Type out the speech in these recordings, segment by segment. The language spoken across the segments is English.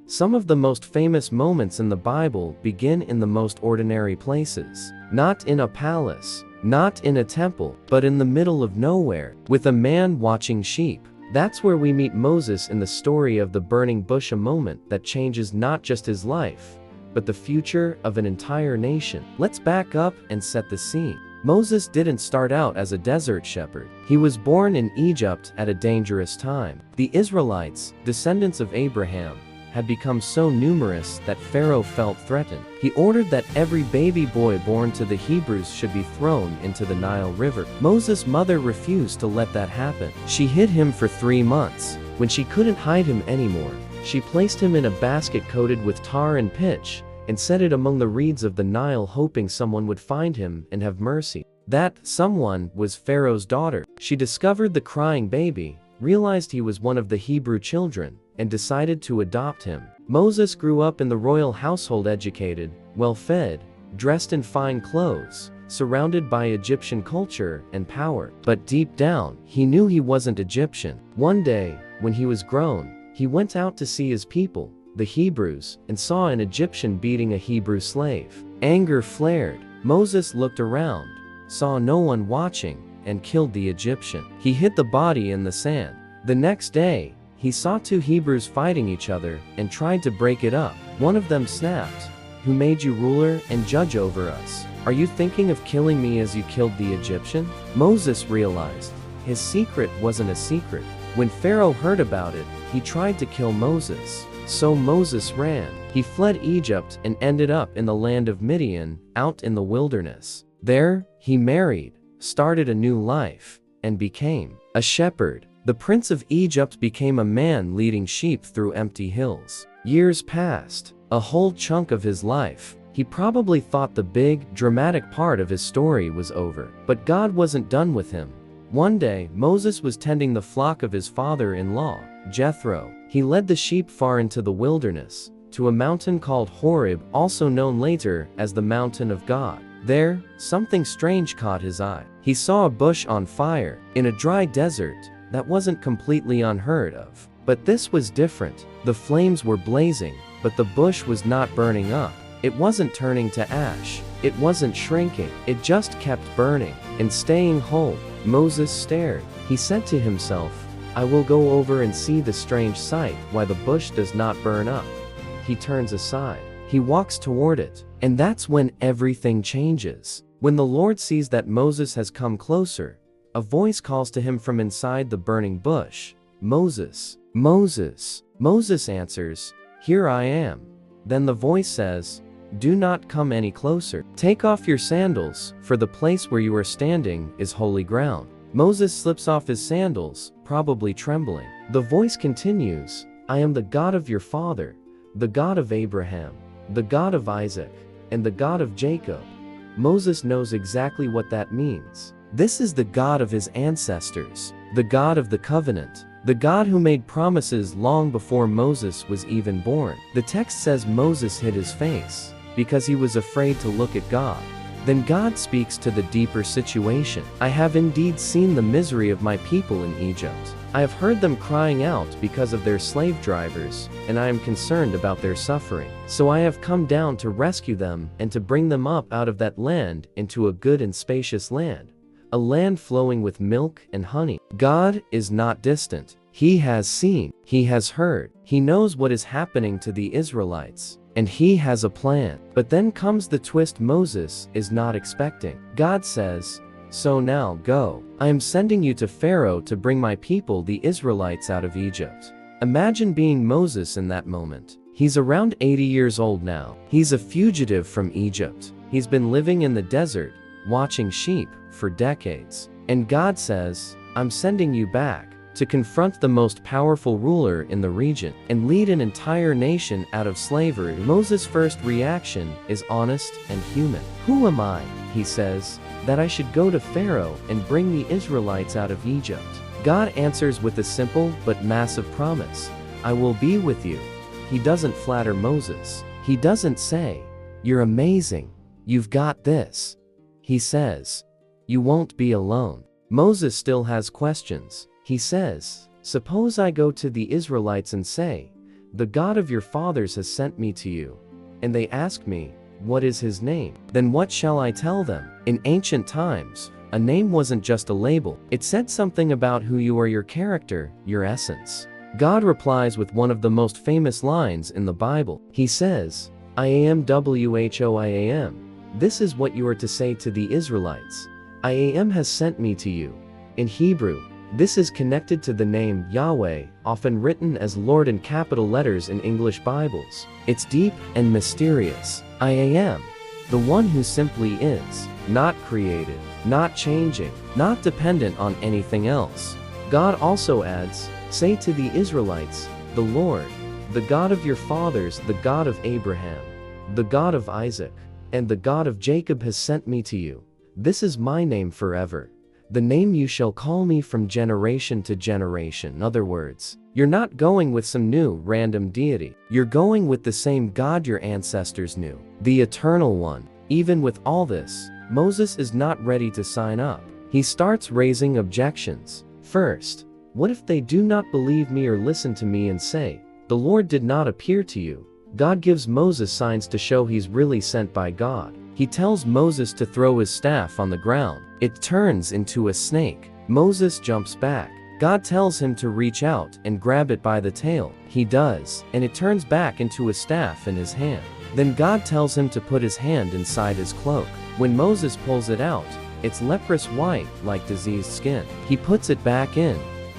Some of the most famous moments in the Bible begin in the most ordinary places. Not in a palace, not in a temple, but in the middle of nowhere, with a man watching sheep. That's where we meet Moses in the story of the burning bush, a moment that changes not just his life, but the future of an entire nation. Let's back up and set the scene. Moses didn't start out as a desert shepherd. He was born in Egypt at a dangerous time. The Israelites, descendants of Abraham, had become so numerous that Pharaoh felt threatened. He ordered that every baby boy born to the Hebrews should be thrown into the Nile River. Moses' mother refused to let that happen. She hid him for 3 months. When she couldn't hide him anymore, she placed him in a basket coated with tar and pitch and set it among the reeds of the Nile, hoping someone would find him and have mercy. That someone was Pharaoh's daughter. She discovered the crying baby, realized he was one of the Hebrew children, and decided to adopt him. Moses grew up in the royal household, educated, well-fed, dressed in fine clothes, surrounded by Egyptian culture and power. But deep down, he knew he wasn't Egyptian. One day, when he was grown, he went out to see his people, the Hebrews, and saw an Egyptian beating a Hebrew slave. Anger flared. Moses looked around, saw no one watching, and killed the Egyptian. He hid the body in the sand. The next day, he saw 2 Hebrews fighting each other and tried to break it up. One of them snapped, "Who made you ruler and judge over us? Are you thinking of killing me as you killed the Egyptian?" Moses realized his secret wasn't a secret. When Pharaoh heard about it, he tried to kill Moses. So Moses ran. He fled Egypt and ended up in the land of Midian, out in the wilderness. There, he married, started a new life, and became a shepherd. The prince of Egypt became a man leading sheep through empty hills. Years passed, a whole chunk of his life. He probably thought the big, dramatic part of his story was over. But God wasn't done with him. One day, Moses was tending the flock of his father-in-law, Jethro. He led the sheep far into the wilderness, to a mountain called Horeb, also known later as the Mountain of God. There, something strange caught his eye. He saw a bush on fire, in a dry desert. That wasn't completely unheard of. But this was different. The flames were blazing, but the bush was not burning up. It wasn't turning to ash. It wasn't shrinking. It just kept burning and staying whole. Moses stared. He said to himself, "I will go over and see the strange sight, why the bush does not burn up." He turns aside. He walks toward it. And that's when everything changes. When the Lord sees that Moses has come closer, a voice calls to him from inside the burning bush, "Moses, Moses." Moses answers, "Here I am." Then the voice says, "Do not come any closer. Take off your sandals, for the place where you are standing is holy ground." Moses slips off his sandals, probably trembling. The voice continues, "I am the God of your father, the God of Abraham, the God of Isaac, and the God of Jacob." Moses knows exactly what that means. This is the God of his ancestors, the God of the covenant, the God who made promises long before Moses was even born. The text says Moses hid his face because he was afraid to look at God. Then God speaks to the deeper situation. "I have indeed seen the misery of my people in Egypt. I have heard them crying out because of their slave drivers, and I am concerned about their suffering. So I have come down to rescue them and to bring them up out of that land into a good and spacious land, a land flowing with milk and honey." God is not distant. He has seen, he has heard, he knows what is happening to the Israelites, and he has a plan. But then comes the twist Moses is not expecting. God says, "So now go. I am sending you to Pharaoh to bring my people, the Israelites, out of Egypt." Imagine being Moses in that moment. He's around 80 years old now. He's a fugitive from Egypt. He's been living in the desert, watching sheep, for decades. And God says, "I'm sending you back to confront the most powerful ruler in the region and lead an entire nation out of slavery." Moses' first reaction is honest and human. "Who am I," he says, "that I should go to Pharaoh and bring the Israelites out of Egypt?" God answers with a simple but massive promise. "I will be with you." He doesn't flatter Moses. He doesn't say, "You're amazing. You've got this." He says, "You won't be alone." Moses still has questions. He says, "Suppose I go to the Israelites and say, "The God of your fathers has sent me to you." And they ask me, "What is his name?" Then what shall I tell them? In ancient times, a name wasn't just a label. It said something about who you are, your character, your essence. God replies with one of the most famous lines in the Bible. He says, "I am WHOIAM. This is what you are to say to the Israelites. I am has sent me to you." In Hebrew, this is connected to the name Yahweh, often written as Lord in capital letters in English Bibles. It's deep and mysterious. I am, the one who simply is, not created, not changing, not dependent on anything else. God also adds, "Say to the Israelites, the Lord, the God of your fathers, the God of Abraham, the God of Isaac, and the God of Jacob has sent me to you. This is my name forever, the name you shall call me from generation to generation." In other words, you're not going with some new random deity. You're going with the same God your ancestors knew, the eternal one. Even with all this, Moses is not ready to sign up. He starts raising objections. First, what if they do not believe me or listen to me and say, "The Lord did not appear to you"? God gives Moses signs to show he's really sent by God. He tells Moses to throw his staff on the ground. It turns into a snake. Moses jumps back. God tells him to reach out and grab it by the tail. He does, and it turns back into a staff in his hand. Then God tells him to put his hand inside his cloak. When Moses pulls it out, it's leprous white like diseased skin. He puts it back in,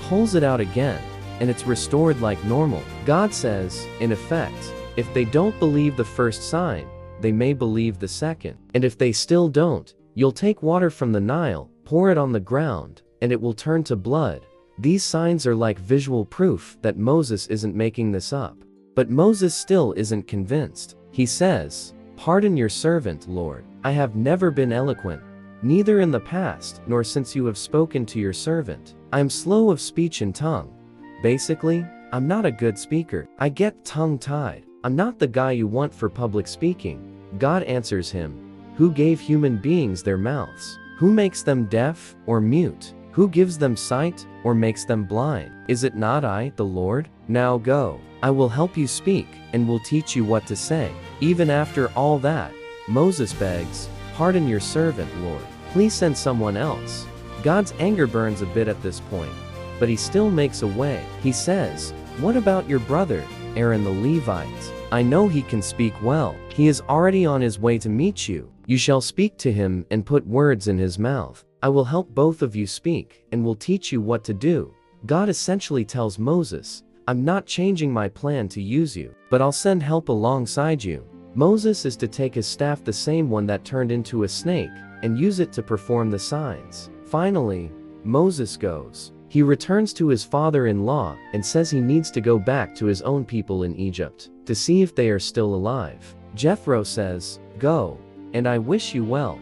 pulls it out again, and it's restored like normal. God says, in effect, if they don't believe the first sign, they may believe the second. And if they still don't, you'll take water from the Nile, pour it on the ground, and it will turn to blood. These signs are like visual proof that Moses isn't making this up. But Moses still isn't convinced. He says, "Pardon your servant, Lord. I have never been eloquent, neither in the past nor since you have spoken to your servant. I am slow of speech and tongue." Basically, I'm not a good speaker. I get tongue-tied. I'm not the guy you want for public speaking. God answers him, "Who gave human beings their mouths? Who makes them deaf or mute? Who gives them sight or makes them blind? Is it not I, the Lord? Now go. I will help you speak and will teach you what to say." Even after all that, Moses begs, "Pardon your servant, Lord. Please send someone else." God's anger burns a bit at this point, but he still makes a way. He says, "What about your brother, Aaron the Levite? I know he can speak well. He is already on his way to meet you. You shall speak to him and put words in his mouth. I will help both of you speak and will teach you what to do." God essentially tells Moses, "I'm not changing my plan to use you, but I'll send help alongside you." Moses is to take his staff, the same one that turned into a snake, and use it to perform the signs. Finally, Moses goes. He returns to his father-in-law and says he needs to go back to his own people in Egypt to see if they are still alive. Jethro says, "Go, and I wish you well."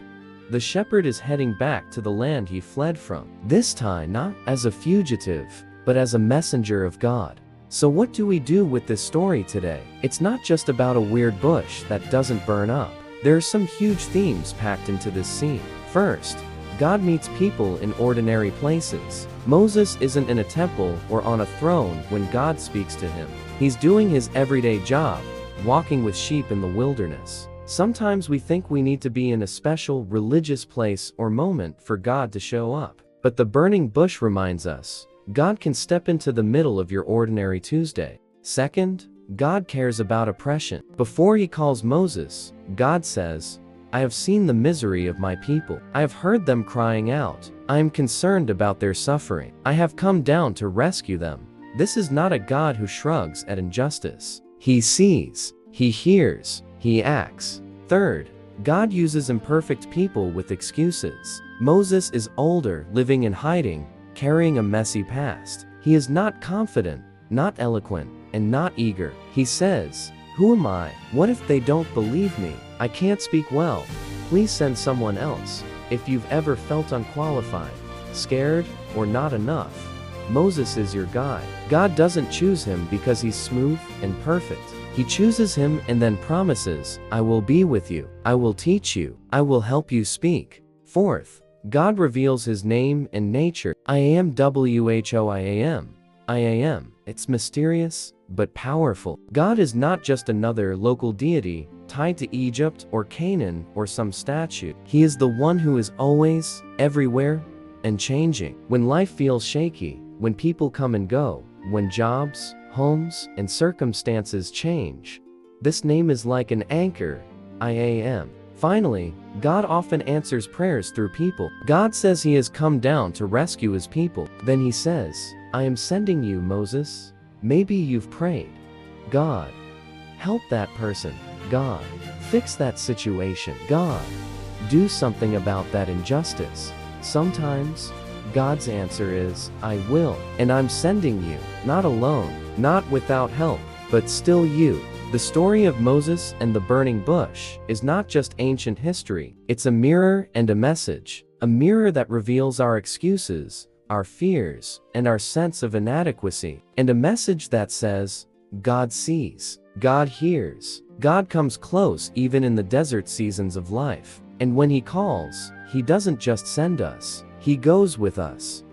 The shepherd is heading back to the land he fled from, this time not as a fugitive, but as a messenger of God. So what do we do with this story today? It's not just about a weird bush that doesn't burn up. There are some huge themes packed into this scene. First, God meets people in ordinary places. Moses isn't in a temple or on a throne when God speaks to him. He's doing his everyday job, walking with sheep in the wilderness. Sometimes we think we need to be in a special religious place or moment for God to show up. But the burning bush reminds us, God can step into the middle of your ordinary Tuesday. Second, God cares about oppression. Before he calls Moses, God says, "I have seen the misery of my people. I have heard them crying out. I am concerned about their suffering. I have come down to rescue them." This is not a God who shrugs at injustice. He sees, he hears, he acts. Third, God uses imperfect people with excuses. Moses is older, living in hiding, carrying a messy past. He is not confident, not eloquent, and not eager. He says, "Who am I? What if they don't believe me? I can't speak well. Please send someone else." If you've ever felt unqualified, scared, or not enough, Moses is your guy. God doesn't choose him because he's smooth and perfect. He chooses him and then promises, "I will be with you. I will teach you. I will help you speak." Fourth, God reveals his name and nature. I am WHOIAM. I am. It's mysterious, but powerful. God is not just another local deity tied to Egypt or Canaan or some statue. He is the one who is always, everywhere, and changing. When life feels shaky, when people come and go, when jobs, homes, and circumstances change, this name is like an anchor. I am. Finally, God often answers prayers through people. God says he has come down to rescue his people. Then he says, I am sending you, Moses. Maybe you've prayed. God, help that person. God, fix that situation. God, do something about that injustice. Sometimes, God's answer is, I will. And I'm sending you, not alone, not without help, but still you. The story of Moses and the burning bush is not just ancient history, it's a mirror and a message. A mirror that reveals our excuses, our fears, and our sense of inadequacy. And a message that says, God sees, God hears, God comes close even in the desert seasons of life. And when he calls, he doesn't just send us, he goes with us.